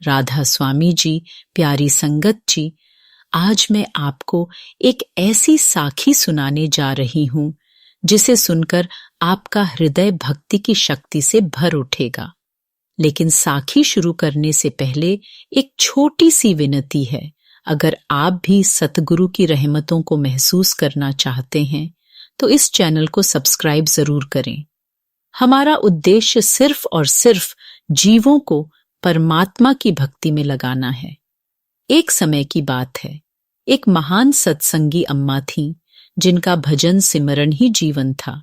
राधा स्वामी जी, प्यारी संगत जी, आज मैं आपको एक ऐसी साखी सुनाने जा रही हूं जिसे सुनकर आपका हृदय भक्ति की शक्ति से भर उठेगा। लेकिन साखी शुरू करने से पहले एक छोटी सी विनती है। अगर आप भी सतगुरु की रहमतों को महसूस करना चाहते हैं तो इस चैनल को सब्सक्राइब जरूर करें। हमारा उद्देश्य सिर्फ और सिर्फ जीवों को परमात्मा की भक्ति में लगाना है। एक समय की बात है, एक महान सत्संगी अम्मा थीं जिनका भजन सिमरन ही जीवन था।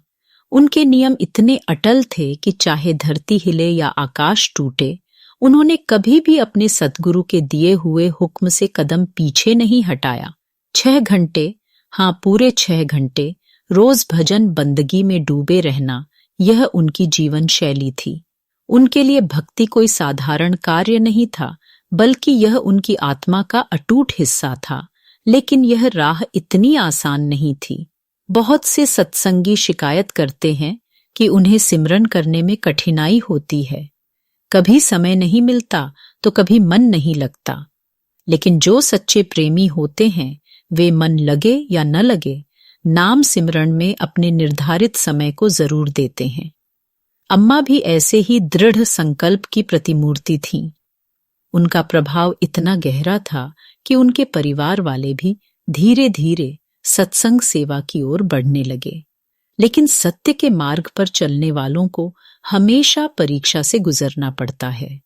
उनके नियम इतने अटल थे कि चाहे धरती हिले या आकाश टूटे, उन्होंने कभी भी अपने सतगुरु के दिए हुए हुक्म से कदम पीछे नहीं हटाया। 6 घंटे, हाँ पूरे 6 घंटे रोज भजन बंदगी में डूबे रहना, यह उनकी जीवन शैली थी। उनके लिए भक्ति कोई साधारण कार्य नहीं था, बल्कि यह उनकी आत्मा का अटूट हिस्सा था। लेकिन यह राह इतनी आसान नहीं थी। बहुत से सत्संगी शिकायत करते हैं कि उन्हें सिमरन करने में कठिनाई होती है। कभी समय नहीं मिलता तो कभी मन नहीं लगता। लेकिन जो सच्चे प्रेमी होते हैं, वे मन लगे या न लगे, नाम सिमरन में अपने निर्धारित समय को जरूर देते हैं। अम्मा भी ऐसे ही दृढ़ संकल्प की प्रतिमूर्ति थीं। उनका प्रभाव इतना गहरा था कि उनके परिवार वाले भी धीरे धीरे सत्संग सेवा की ओर बढ़ने लगे। लेकिन सत्य के मार्ग पर चलने वालों को हमेशा परीक्षा से गुजरना पड़ता है।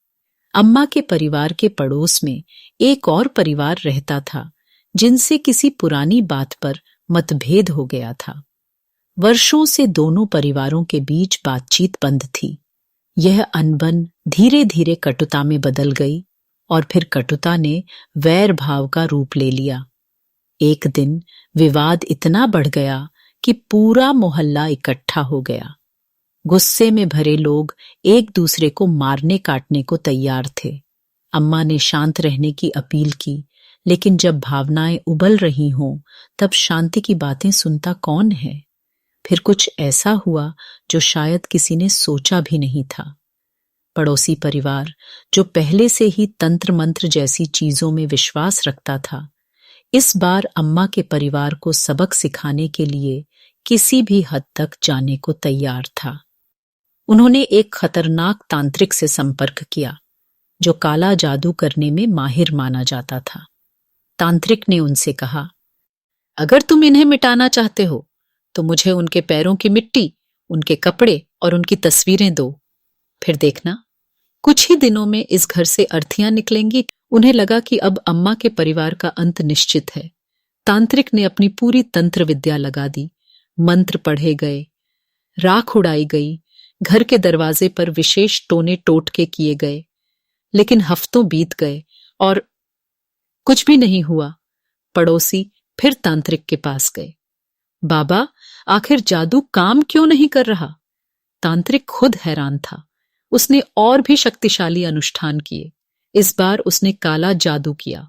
अम्मा के परिवार के पड़ोस में एक और परिवार रहता था जिनसे किसी पुरानी बात पर मतभेद हो गया था। वर्षों से दोनों परिवारों के बीच बातचीत बंद थी। यह अनबन धीरे धीरे कटुता में बदल गई और फिर कटुता ने वैर भाव का रूप ले लिया। एक दिन विवाद इतना बढ़ गया कि पूरा मोहल्ला इकट्ठा हो गया। गुस्से में भरे लोग एक दूसरे को मारने काटने को तैयार थे। अम्मा ने शांत रहने की अपील की, लेकिन जब भावनाएं उबल रही हों तब शांति की बातें सुनता कौन है। फिर कुछ ऐसा हुआ जो शायद किसी ने सोचा भी नहीं था। पड़ोसी परिवार, जो पहले से ही तंत्र मंत्र जैसी चीजों में विश्वास रखता था, इस बार अम्मा के परिवार को सबक सिखाने के लिए किसी भी हद तक जाने को तैयार था। उन्होंने एक खतरनाक तांत्रिक से संपर्क किया जो काला जादू करने में माहिर माना जाता था। तांत्रिक ने उनसे कहा, अगर तुम इन्हें मिटाना चाहते हो तो मुझे उनके पैरों की मिट्टी, उनके कपड़े और उनकी तस्वीरें दो। फिर देखना, कुछ ही दिनों में इस घर से अर्थियां निकलेंगी। उन्हें लगा कि अब अम्मा के परिवार का अंत निश्चित है। तांत्रिक ने अपनी पूरी तंत्र विद्या लगा दी। मंत्र पढ़े गए, राख उड़ाई गई, घर के दरवाजे पर विशेष टोने टोटके किए गए। लेकिन हफ्तों बीत गए और कुछ भी नहीं हुआ। पड़ोसी फिर तांत्रिक के पास गए। बाबा, आखिर जादू काम क्यों नहीं कर रहा? तांत्रिक खुद हैरान था। उसने और भी शक्तिशाली अनुष्ठान किए। इस बार उसने काला जादू किया,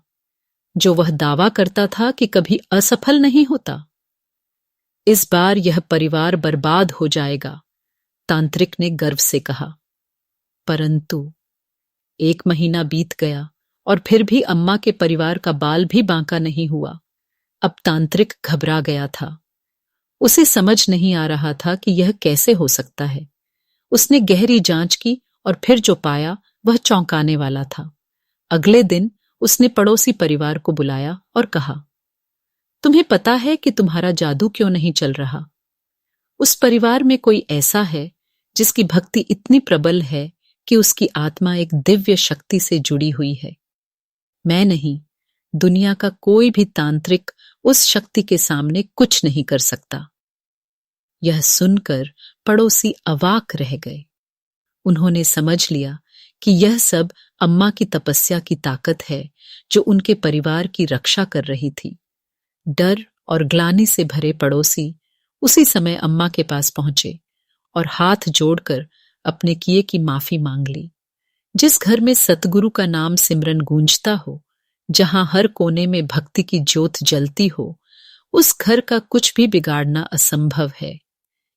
जो वह दावा करता था कि कभी असफल नहीं होता। इस बार यह परिवार बर्बाद हो जाएगा, तांत्रिक ने गर्व से कहा। परंतु 1 महीना बीत गया और फिर भी अम्मा के परिवार का बाल भी बांका नहीं हुआ। अब तांत्रिक घबरा गया था। उसे समझ नहीं आ रहा था कि यह कैसे हो सकता है। उसने गहरी जांच की और फिर जो पाया वह चौंकाने वाला था। अगले दिन उसने पड़ोसी परिवार को बुलाया और कहा, तुम्हें पता है कि तुम्हारा जादू क्यों नहीं चल रहा? उस परिवार में कोई ऐसा है जिसकी भक्ति इतनी प्रबल है कि उसकी आत्मा एक दिव्य शक्ति से जुड़ी हुई है। मैं नहीं, दुनिया का कोई भी तांत्रिक उस शक्ति के सामने कुछ नहीं कर सकता। यह सुनकर पड़ोसी अवाक रह गए। उन्होंने समझ लिया कि यह सब अम्मा की तपस्या की ताकत है जो उनके परिवार की रक्षा कर रही थी। डर और ग्लानि से भरे पड़ोसी उसी समय अम्मा के पास पहुंचे और हाथ जोड़कर अपने किए की माफी मांग ली। जिस घर में सतगुरु का नाम सिमरन गूंजता हो, जहां हर कोने में भक्ति की ज्योत जलती हो, उस घर का कुछ भी बिगाड़ना असंभव है।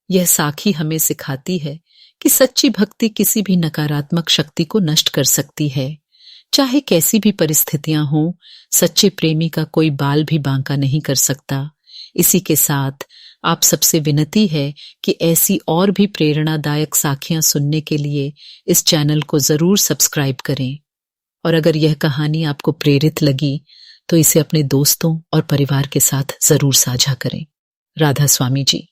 यह साखी हमें सिखाती है कि सच्ची भक्ति किसी भी नकारात्मक शक्ति को नष्ट कर सकती है। चाहे कैसी भी परिस्थितियां हों, सच्चे प्रेमी का कोई बाल भी बांका नहीं कर सकता। इसी के साथ आप सबसे विनती है कि ऐसी और भी प्रेरणादायक साखियां सुनने के लिए इस चैनल को जरूर सब्सक्राइब करें। और अगर यह कहानी आपको प्रेरित लगी तो इसे अपने दोस्तों और परिवार के साथ जरूर साझा करें। राधा स्वामी जी।